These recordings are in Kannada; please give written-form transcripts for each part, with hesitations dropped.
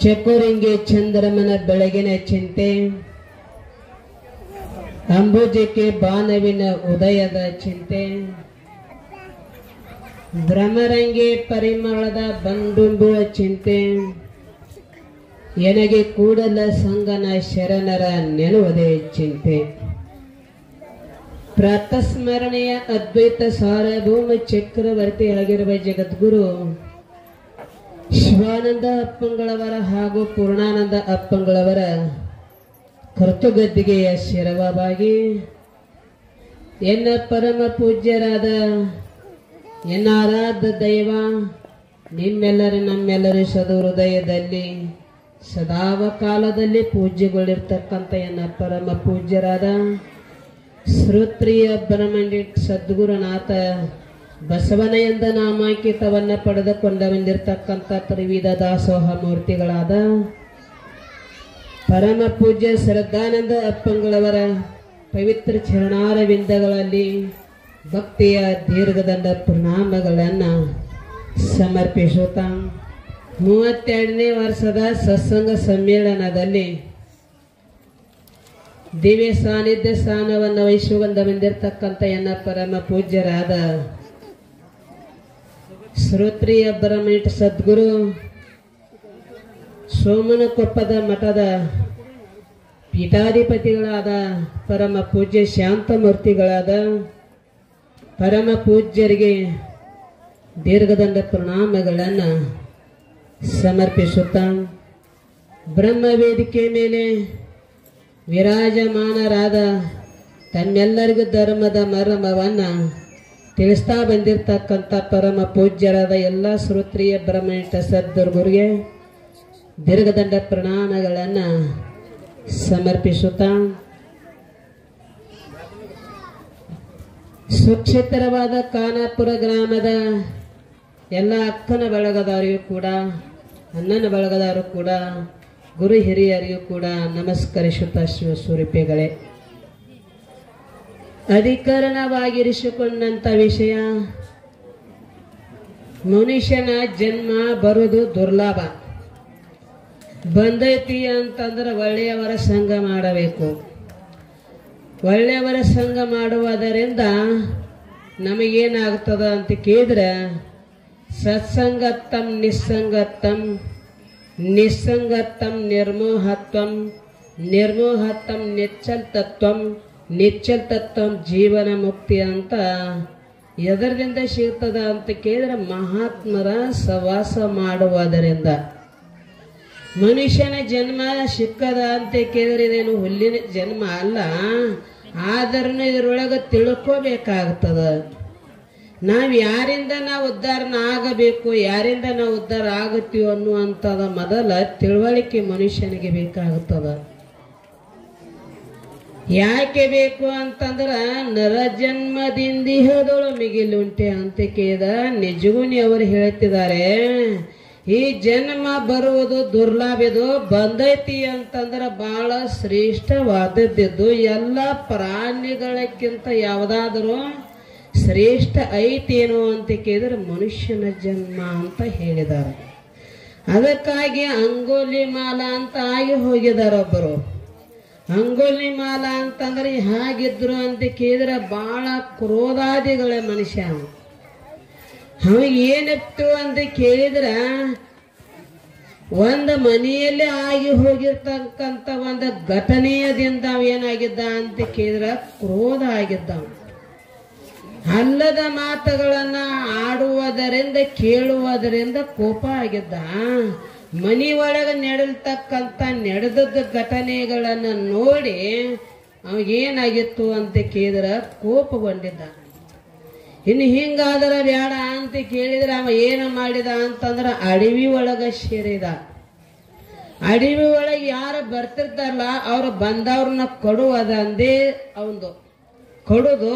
ಚಕೋರಿಂಗೆ ಚಂದ್ರಮನ ಬೆಳಗಿನ ಚಿಂತೆ, ಅಂಬುಜಕ್ಕೆ ಬಾನವಿನ ಉದಯದ ಚಿಂತೆ, ಭ್ರಮರಂಗೆ ಪರಿಮಳದ ಬಂಡುಂಬುವ ಚಿಂತೆ, ಎನಗೆ ಕೂಡಲ ಸಂಗನ ಶರಣರ ನೆಲುವುದೇ ಚಿಂತೆ. ಪ್ರಾತಸ್ಮರಣೆಯ ಅದ್ವೈತ ಸಾರ್ವಭೌಮ ಚಕ್ರವರ್ತಿ ಆಗಿರುವ ಜಗದ್ಗುರು ಶಿವಾನಂದ ಅಪ್ಪಂಗಳವರ ಹಾಗೂ ಪೂರ್ಣಾನಂದ ಅಪ್ಪಂಗಳವರ ಕರ್ತುಗದ್ದಿಗೆಯ ಶಿರವಾಗಿ ಎನ್ನ ಪರಮ ಪೂಜ್ಯರಾದ ಎನ್ನ ಆರಾಧ್ಯ ದೈವ ನಮ್ಮೆಲ್ಲರ ಸದು ಹೃದಯದಲ್ಲಿ ಸದಾವ ಕಾಲದಲ್ಲಿ ಪೂಜ್ಯಗಳಿರ್ತಕ್ಕಂಥ ಎನ್ನ ಪರಮ ಪೂಜ್ಯರಾದ ಶ್ರೋತ್ರಿಯ ಬ್ರಹ್ಮಂಡಿಟ್ ಸದ್ಗುರುನಾಥ ಬಸವನ ಎಂದ ನಾಮಾಂಕಿತವನ್ನ ಪಡೆದುಕೊಂಡ ಬಂದಿರತಕ್ಕಂಥ ತ್ರಿವಿಧ ದಾಸೋಹ ಮೂರ್ತಿಗಳಾದ ಪರಮ ಪೂಜ್ಯ ಶ್ರದ್ಧಾನಂದ ಅಪ್ಪಂಗಳವರ ಪವಿತ್ರ ಚರಣಾರವಿಂದಗಳಲ್ಲಿ ಭಕ್ತಿಯ ದೀರ್ಘದಂಡ ಪ್ರಣಾಮಗಳನ್ನು ಸಮರ್ಪಿಸುತ್ತಾ 32ನೇ ವರ್ಷದ ಸತ್ಸಂಗ ಸಮ್ಮೇಳನದಲ್ಲಿ ದಿವ್ಯ ಸಾನ್ನಿಧ್ಯ ಸ್ಥಾನವನ್ನು ವಹಿಸುವಂದ ಬಂದಿರತಕ್ಕಂಥ ಎನ್ನ ಪರಮ ಪೂಜ್ಯರಾದ ಶ್ರೋತ್ರಿಯ ಬ್ರಹ್ಮನಿಟ್ ಸದ್ಗುರು ಸೋಮನಕೊಪ್ಪದ ಮಠದ ಪೀಠಾಧಿಪತಿಗಳಾದ ಪರಮ ಪೂಜ್ಯ ಶಾಂತಮೂರ್ತಿಗಳಾದ ಪರಮ ಪೂಜ್ಯರಿಗೆ ದೀರ್ಘದಂಡ ಪ್ರಣಾಮಗಳನ್ನು ಸಮರ್ಪಿಸುತ್ತಾ ಬ್ರಹ್ಮ ವೇದಿಕೆ ಮೇಲೆ ವಿರಾಜಮಾನರಾದ ತಮ್ಮೆಲ್ಲರಿಗೂ ಧರ್ಮದ ಮರ್ಮವನ್ನು ತಿಳಿಸ್ತಾ ಬಂದಿರತಕ್ಕಂಥ ಪರಮ ಪೂಜ್ಯರಾದ ಎಲ್ಲ ಶ್ರೋತ್ರಿಯ ಬ್ರಹ್ಮನಿಷ್ಠ ಸದ್ಗುರುಗೆ ದೀರ್ಘದಂಡ ಪ್ರಣಾಮಗಳನ್ನು ಸಮರ್ಪಿಸುತ್ತಾ ಸುಕ್ಷೇತ್ರವಾದ ಖಾನಾಪುರ ಗ್ರಾಮದ ಎಲ್ಲ ಅಕ್ಕನ ಬಳಗದವರಿಗೂ ಕೂಡ ಅಣ್ಣನ ಬಳಗದವರು ಕೂಡ ಗುರು ಹಿರಿಯರಿಗೂ ಕೂಡ ನಮಸ್ಕರಿಸುತ್ತಾ ಶಿವಸ್ವರೂಪಿಗಳೇ, ಅಧಿಕರಣವಾಗಿರಿಸಿಕೊಂಡಂಥ ವಿಷಯ ಮನುಷ್ಯನ ಜನ್ಮ ಬರುವುದು ದುರ್ಲಭ. ಬಂದೈತಿ ಅಂತಂದ್ರೆ ಒಳ್ಳೆಯವರ ಸಂಘ ಮಾಡಬೇಕು. ಒಳ್ಳೆಯವರ ಸಂಘ ಮಾಡುವುದರಿಂದ ನಮಗೇನಾಗ್ತದ ಅಂತ ಕೇಳಿದ್ರೆ ಸತ್ಸಂಗತ್ತಂ ನಿಸ್ಸಂಗತ್ತಂ, ನಿಸ್ಸಂಗತ್ತಂ ನಿರ್ಮೋಹತ್ವಂ, ನಿರ್ಮೋಹತ್ವಂ ನಿಚ್ಚಲ್ ತತ್ವಂ, ನಿಚ್ಚಲ್ ತತ್ವಂ ಜೀವನ ಮುಕ್ತಿ ಅಂತ ಎದರಿಂದ ಸಿಗ್ತದ ಅಂತ ಕೇಳಿದ್ರೆ ಮಹಾತ್ಮರ ಸವಾಸ ಮಾಡುವುದರಿಂದ. ಮನುಷ್ಯನ ಜನ್ಮ ಸಿಕ್ಕದ ಅಂತ ಕೇಳಿದ್ರೆ ಇದೇನು ಹುಲ್ಲಿನ ಜನ್ಮ ಅಲ್ಲ, ಆದ್ರೂ ಇದರೊಳಗೆ ತಿಳ್ಕೋಬೇಕಾಗ್ತದ. ನಾವು ಯಾರಿಂದ ನಾವು ಉದ್ಧಾರನ ಆಗಬೇಕು, ಯಾರಿಂದ ನಾವು ಉದ್ಧಾರ ಆಗುತ್ತೀವಿ ಅನ್ನುವಂಥದ ಮೊದಲ ತಿಳುವಳಿಕೆ ಮನುಷ್ಯನಿಗೆ ಬೇಕಾಗುತ್ತದ. ಯಾಕೆ ಬೇಕು ಅಂತಂದ್ರ ನರಜನ್ಮದಿಂದಿಹದೊಳು ಮಿಗಿಲುಂಟೆ ಅಂತ ಕೇಳಿದ ನಿಜಗುಣಿ ಅವರು ಹೇಳ್ತಿದ್ದಾರೆ. ಈ ಜನ್ಮ ಬರುವುದು ದುರ್ಲಭದು, ಬಂದೈತಿ ಅಂತಂದ್ರೆ ಬಹಳ ಶ್ರೇಷ್ಠವಾದದ್ದು. ಎಲ್ಲ ಪ್ರಾಣಿಗಳಕ್ಕಿಂತ ಯಾವುದಾದರೂ ಶ್ರೇಷ್ಠ ಐತೇನೋ ಅಂತ ಕೇಳಿದ್ರೆ ಮನುಷ್ಯನ ಜನ್ಮ ಅಂತ ಹೇಳಿದ್ದಾರೆ. ಅದಕ್ಕಾಗಿ ಅಂಗೋಲಿ ಮಾಲ ಅಂತ ಆಗಿ ಹೋಗಿದ್ದಾರೆ ಒಬ್ಬರು. ಅಂಗೋಲಿ ಮಾಲ ಅಂತಂದ್ರೆ ಹಾಗಿದ್ರು ಅಂತ ಕೇಳಿದ್ರೆ ಬಹಳ ಕ್ರೋಧಾದಿಗಳೇ ಮನುಷ್ಯ. ಅವಾಗ ಏನಿತ್ತು ಅಂತ ಕೇಳಿದ್ರ ಒಂದು ಮನೆಯಲ್ಲೇ ಆಗಿ ಹೋಗಿರ್ತಕ್ಕಂಥ ಒಂದು ಘಟನೆಯದಿಂದ ಏನಾಗಿದ್ದ ಅಂತ ಕೇಳಿದ್ರ ಕ್ರೋಧ ಆಗಿದ್ದ. ಅಲ್ಲದ ಮಾತುಗಳನ್ನ ಆಡುವುದರಿಂದ ಕೇಳುವುದರಿಂದ ಕೋಪ ಆಗಿದ್ದ. ಮನೆಯೊಳಗೆ ನಡೆದದ್ದ ಘಟನೆಗಳನ್ನ ನೋಡಿ ಅವಾಗೇನಾಗಿತ್ತು ಅಂತ ಕೇಳಿದ್ರ ಕೋಪಗೊಂಡಿದ್ದ. ಇನ್ನು ಹಿಂಗಾದ್ರೆ ಬೇಡ ಅಂತ ಕೇಳಿದ್ರೆ ಅವ ಏನು ಮಾಡಿದ ಅಂತಂದ್ರ ಅಡವಿ ಒಳಗ ಸೇರಿದ. ಅಡವಿ ಒಳಗೆ ಯಾರು ಬರ್ತಿರ್ತಾರಲ್ಲ ಅವ್ರು ಬಂದವ್ರನ್ನ ಕೊಡುವುದ ಅಂದೇ ಅವಂದು ಕೊಡುದು,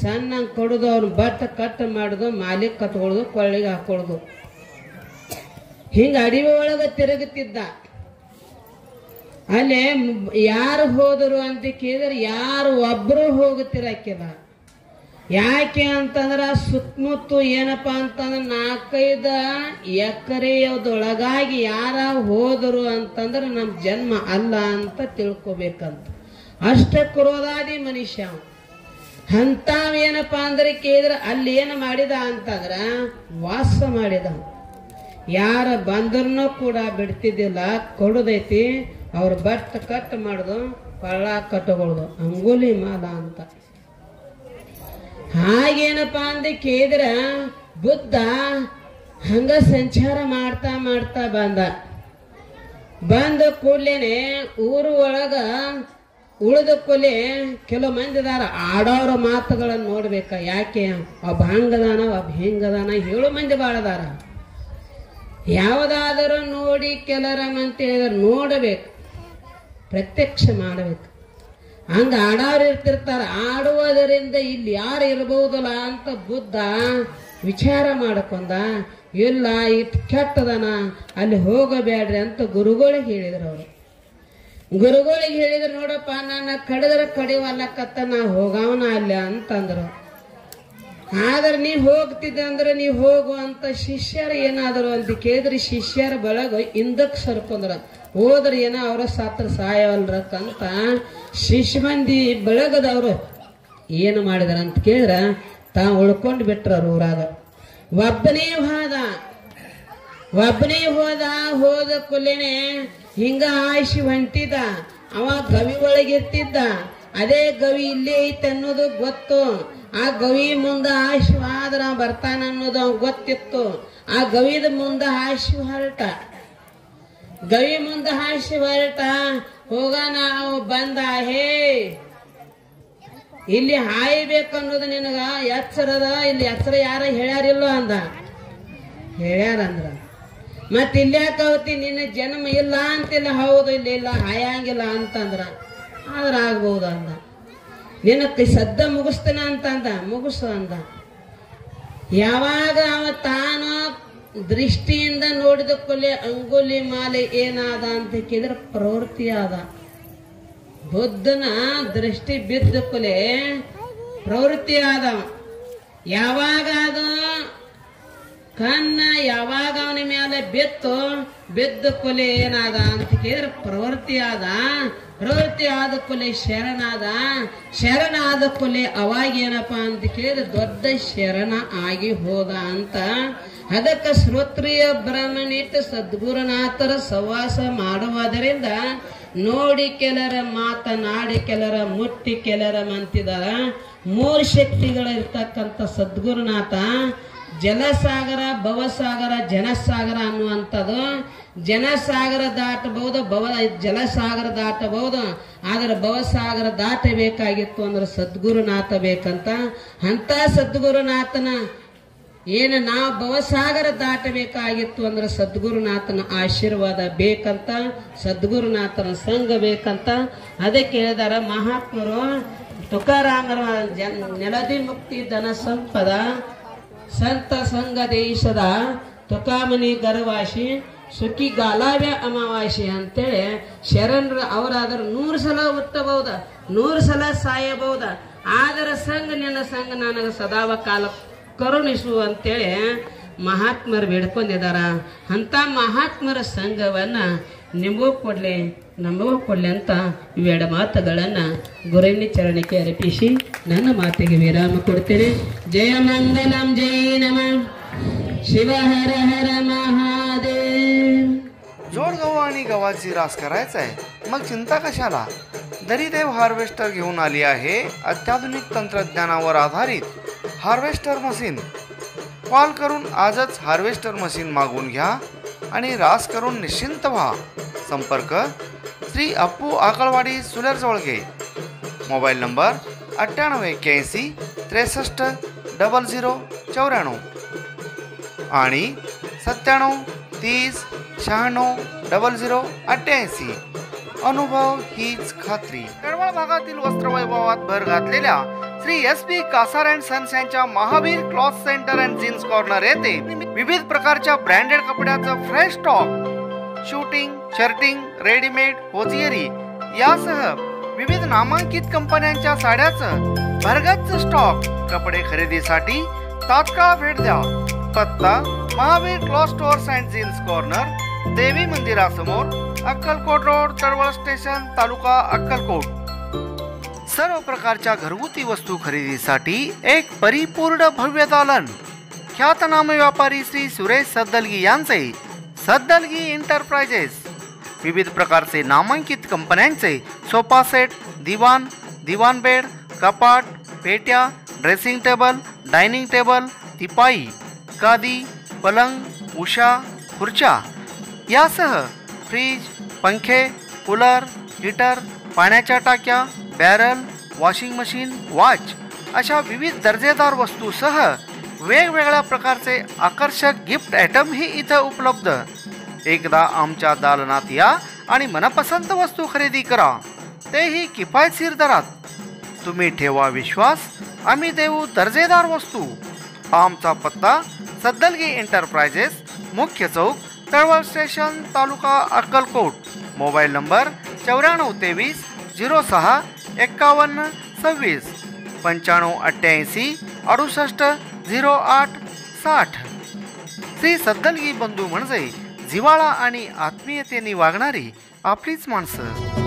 ಸಣ್ಣ ಕೊಡುದು, ಅವ್ನ ಬಟ್ಟ ಕಟ್ ಮಾಡುದು, ಮಾಲಿಕ್ ಕಟ್ಕೊಳ್ಳೋದು, ಕೊಳ್ಳಿಗೆ ಹಾಕೊಳ್ಳೋದು. ಹಿಂಗ ಅಡವಿ ಒಳಗ ತಿರುಗುತ್ತಿದ್ದ. ಅಲ್ಲೇ ಯಾರು ಹೋದರು ಅಂತ ಕೇಳಿದ್ರೆ ಯಾರು ಒಬ್ರು ಹೋಗುತ್ತಿರಕ್ಕಿಲ್ಲ. ಯಾಕೆ ಅಂತಂದ್ರೆ ಸುತ್ತಮುತ್ತ ಏನಪ್ಪಾ ಅಂತಂದ್ರೆ 4-5 ಎಕರೆಯದೊಳಗಾಗಿ ಯಾರ ಹೋದರು ಅಂತಂದ್ರೆ ನಮ್ಮ ಜನ್ಮ ಅಲ್ಲ ಅಂತ ತಿಳ್ಕೊಬೇಕಂತ. ಅಷ್ಟ ಕ್ರೋಧಾದಿ ಮನುಷ್ಯ ಅಂತಾವೇನಪ್ಪಾ ಅಂದ್ರೆ ಕೇಳಿದ್ರೆ ಅಲ್ಲಿ ಏನು ಮಾಡಿದ ಅಂತಂದ್ರ ವಾಸ ಮಾಡಿದ. ಯಾರ ಬಂದ್ರೂ ಕೂಡ ಬಿಡ್ತಿದ್ದಿಲ್ಲ, ಕೊಡುದೈತಿ ಅವ್ರ ಬಟ್ ಕಟ್ ಮಾಡುದು, ಪಳ್ಳ ಕಟ್ಟಗೊಳ್ದು, ಅಂಗುಲಿ ಮಾಲ ಅಂತ. ಹಾಗೇನಪ್ಪಾ ಅಂದ್ರೆ ಕೇಳಿದ್ರ ಬುದ್ಧ ಹಂಗ ಸಂಚಾರ ಮಾಡ್ತಾ ಮಾಡ್ತಾ ಬಂದ ಕೂಡ್ಲೇನೆ ಊರು ಒಳಗ ಉಳಿದ ಕೂಲೆ ಕೆಲವು ಮಂದಿ ಅದಾರ ಆಡೋರ ಮಾತುಗಳನ್ನು ನೋಡ್ಬೇಕ. ಯಾಕೆ ಒಬ್ಬ ಹಂಗದಾನ ಒಬ್ಬ ಹಿಂಗದಾನ ಹೇಳು ಮಂದಿ ಬಾಳದಾರ. ಯಾವುದಾದರೂ ನೋಡಿ ಕೆಲರ ಅಂತ ಹೇಳಿದ್ರೆ ನೋಡಬೇಕು, ಪ್ರತ್ಯಕ್ಷ ಮಾಡಬೇಕು. ಹಂಗ ಆಡೋರು ಇರ್ತಿರ್ತಾರ, ಆಡುವುದರಿಂದ ಇಲ್ಲಿ ಯಾರು ಇರಬಹುದಲ್ಲ ಅಂತ ಬುದ್ಧ ವಿಚಾರ ಮಾಡ್ಕೊಂಡ. ಇಲ್ಲ ಇಟ್ ಕೆಟ್ಟದನ, ಅಲ್ಲಿ ಹೋಗಬೇಡ್ರಿ ಅಂತ ಗುರುಗಳಿಗೆ ಹೇಳಿದ್ರು. ಅವರು ಗುರುಗಳಿಗೆ ಹೇಳಿದ್ರು, ನೋಡಪ್ಪ ನನ್ನ ಕಡಿದ್ರೆ ಕಡಿವಲ್ಲಕತ್ತ ನಾ ಹೋಗವನ ಅಲ್ಲ ಅಂತಂದ್ರು. ಆದ್ರೆ ನೀ ಹೋಗ್ತಿದ್ದೆ ಅಂದ್ರೆ ನೀ ಹೋಗು ಅಂತ ಶಿಷ್ಯರು ಏನಾದ್ರು ಅಂತ ಕೇಳಿದ್ರೆ ಶಿಷ್ಯರ ಬಳಗ ಹಿಂದಕ್ಕೆ ಸರ್ಕೊಂಡ್ರ. ಹೋದ್ರೆ ಏನೋ ಅವ್ರ ಸಾತ್ರ ಸಾಯವಲ್ರಕ್ಕಂತ ಶಿಷ್ಯ ಮಂದಿ ಬೆಳಗದವ್ರು ಏನು ಮಾಡಿದಾರ ಅಂತ ಕೇಳಿದ್ರ ತಾ ಉಳ್ಕೊಂಡು ಬಿಟ್ರವ್ರು ಊರಾಗ. ಒಬ್ಬನೇ ಹೋದ ಕೊಲ್ಲೇನೆ ಹಿಂಗ ಆಯ್ಸಿ ಹೊಂಟಿದ. ಅವ ಗವಿ ಒಳಗಿರ್ತಿದ್ದ. ಅದೇ ಗವಿ ಇಲ್ಲೇ ಐತೆ ಅನ್ನೋದು ಗೊತ್ತು. ಆ ಗವಿ ಮುಂದ ಆಶೀರ್ವಾದ ಬರ್ತಾನ ಅನ್ನೋದು ಅವ್ ಗೊತ್ತಿತ್ತು. ಆ ಗವಿದ ಮುಂದ ಹೊರಟ ಹೋಗ ನಾವು ಬಂದ. ಹೇ ಇಲ್ಲಿ ಹಾಯ್ಬೇಕನ್ನೋದು ನಿನಗ ಎಚ್ಚರದ, ಇಲ್ಲಿ ಎಚ್ಚರ ಯಾರ ಹೇಳ್ಯಾರಿಲ್ಲೋ ಅಂದ. ಹೇಳ್ಯಾರಂದ್ರ ಮತ್ ಇಲ್ಯಾಕವತಿ ನಿನ್ನ ಜನ್ಮ ಇಲ್ಲ ಅಂತಿಲ್ಲ. ಹೌದು ಇಲ್ಲ ಹಾಯಂಗಿಲ್ಲ ಅಂತಂದ್ರ ಆದ್ರ ಆಗ್ಬಹುದು ಅಂದ. ನಿನ್ನ ಸದ್ದ ಮುಗಿಸ್ತೇನ ಅಂತಂದ. ಮುಗಿಸು ಅಂದ. ಯಾವಾಗ ಅವ ತಾನು ದೃಷ್ಟಿಯಿಂದ ನೋಡಿದ ಕೊಲೆ ಅಂಗುಲಿ ಮಾಲೆ ಏನಾದ ಅಂತ ಕೇಳಿದ್ರೆ ಪ್ರವೃತ್ತಿ ಆದ. ಬುದ್ಧನ ದೃಷ್ಟಿ ಬಿದ್ದ ಕೊಲೆ ಪ್ರವೃತ್ತಿ ಆದ. ಯಾವಾಗ ಅದು ಕಣ್ಣ ಯಾವಾಗ ಅವನ ಮೇಲೆ ಬಿದ್ದ ಕೊಲೆ ಏನಾದ ಅಂತ ಕೇಳಿದ್ರೆ ಪ್ರವೃತ್ತಿ ಆದ ಕೊಲೆ ಶರಣಾದ ಕೊಲೆ ಅವಾಗ ಏನಪ್ಪಾ ಅಂತ ಕೇಳಿದ್ರೆ ದೊಡ್ಡ ಶರಣ ಆಗಿ ಹೋದ ಅಂತ. ಅದಕ್ಕೆ ಶ್ರೋತ್ರಿಯ ಬ್ರಹ್ಮನಿಟ್ಟು ಸದ್ಗುರುನಾಥರ ಸವಾಸ ಮಾಡುವುದರಿಂದ ನೋಡಿ ಕೆಲರ ಮಾತನಾಡಿ ಕೆಲರ ಮುಟ್ಟಿ ಕೆಲರ ಮಂತಿದಾರ. 3 ಶಕ್ತಿಗಳಿರ್ತಕ್ಕಂಥ ಸದ್ಗುರುನಾಥ ಜಲಸಾಗರ, ಭವಸಾಗರ, ಜನಸಾಗರ ಅನ್ನುವಂಥದ್ದು. ಜನಸಾಗರ ದಾಟಬಹುದು, ಜಲಸಾಗರ ದಾಟಬಹುದು. ಆದ್ರೆ ಭವಸಾಗರ ದಾಟಬೇಕಾಗಿತ್ತು ಅಂದ್ರೆ ಸದ್ಗುರುನಾಥ ಬೇಕಂತ. ಅಂತ ಸದ್ಗುರುನಾಥನ ಏನು ನಾವು ಭವಸಾಗರ ದಾಟಬೇಕಾಗಿತ್ತು ಅಂದ್ರೆ ಸದ್ಗುರುನಾಥನ ಆಶೀರ್ವಾದ ಬೇಕಂತ, ಸದ್ಗುರುನಾಥನ ಸಂಘ ಬೇಕಂತ. ಅದಕ್ಕೆ ಹೇಳಿದಾರ ಮಹಾತ್ಮರು ತುಕಾರಾಮರ ನೆಲದಿ ಮುಕ್ತಿ ಧನ ಸಂಪದ ಸಂತ ಸಂಘ ದೇಶದ ತುಕಾಮನಿ ಗರ್ವಾಶಿ ಸುಖಿ ಗಾಲಾವ್ಯ ಅಮಾವಾಸ್ಯೆ ಅಂತೇಳಿ ಶರಣರ ಅವರಾದ್ರೆ 100 ಸಲ ಹುಟ್ಟಬಹುದ, 100 ಸಲ ಸಾಯಬಹುದ. ಆದರ ಸಂಘ ನಿನ್ನ ಸಂಘ ನನಗೆ ಸದಾವ ಕಾಲ ಕರುಣಿಸು ಅಂತೇಳಿ ಮಹಾತ್ಮರು ಬೇಡ್ಕೊಂಡಿದಾರ. ಅಂತ ಮಹಾತ್ಮರ ಸಂಘವನ್ನ ನಿಮಗೂ ಕೊಡ್ಲಿ ನಮಗೂ ಕೊಡ್ಲಿ ಅಂತ ಇವೆರಡ ಮಾತುಗಳನ್ನ ಗುರುವಿನ ಚರಣಕ್ಕೆ ಅರ್ಪಿಸಿ ನನ್ನ ಮಾತಿಗೆ ವಿರಾಮ ಕೊಡ್ತೇನೆ. ಜಯ ಮಂಗಲಂ, ಜೈ ನಮಃ शिव हर हर महादेव. जोड गहू आणि गव्हाची रास करायचा आहे मग चिंता कशाला. दरीदेव हार्वेस्टर घेऊन आली आहे अत्याधुनिक तंत्रज्ञानावर आधारित हार्वेस्टर मशीन. कॉल करून आजच हार्वेस्टर मशीन मागवून घ्या आणि रास करून निश्चिंत व्हा. संपर्क श्री अप्पू आकळवाडी सुलेर जवळगे. मोबाईल नंबर 9881 63 0094 आणि 97 30 96 0088. अनुभव हीच खात्री. कळवळ भागातील वस्त्रवैभवात भर घातलेल्या Shri SP Kasar and sons यांच्या Mahavir cloth centre and jeans corner येथे विविध प्रकारच्या ब्रँडेड कपड्याचं fresh stock, suiting, shirting, readymade, hosiery यासह विविध नामांकित कंपन्यांच्या साड्याचं भरगच्च स्टॉक. कपडे खरेदीसाठी तात्काळ भेट द्या. पत्ता Mahavir cloth stores and jeans corner, देवी मंदिरासमोर, अक्कलकोट रोड, चळवळ स्टेशन, तालुका अक्कलकोट. सर्व प्रकारच्या घरगुती वस्तू खरेदीसाठी एक परिपूर्ण भव्य दालन. ख्यातनाम व्यापारी श्री सुरेश सद्दलगी यांचे सद्दलगी एंटरप्राइजेस. विविध प्रकारचे नामांकित कंपन्यांचे सोफा सेट, दिवाण, दिवाण बेड, कपाट, पेट्या, ड्रेसिंग टेबल, डायनिंग टेबल, तिपाई, गादी, पलंग, उशा, खुर्च्या यासह फ्रीज, पंखे, कूलर, हीटर, पाण्याच्या टाक्या, बॅरल, वॉशिंग मशीन, वॉच अशा विविध दर्जेदार वस्तूसह वेगवेगळ्या प्रकारचे आकर्षक गिफ्ट आयटमही इथं उपलब्ध. एकदा आमच्या दालनात या आणि मनपसंत वस्तू खरेदी करा, तेही किफायतशीर दरात. तुम्ही ठेवा विश्वास, आम्ही देऊ दर्जेदार वस्तू. आमचा पत्ता सद्दलगी एंटरप्राइजेस, मुख्य चौक, चळवळ स्टेशन, तालुका अक्कलकोट. Mobile number 9423 06 51 26 95 88 68 08 60. श्री सद्दलगी बंधू म्हणजे जिव्हाळा आणि आत्मीयतेने वागणारी आपलीच माणसं.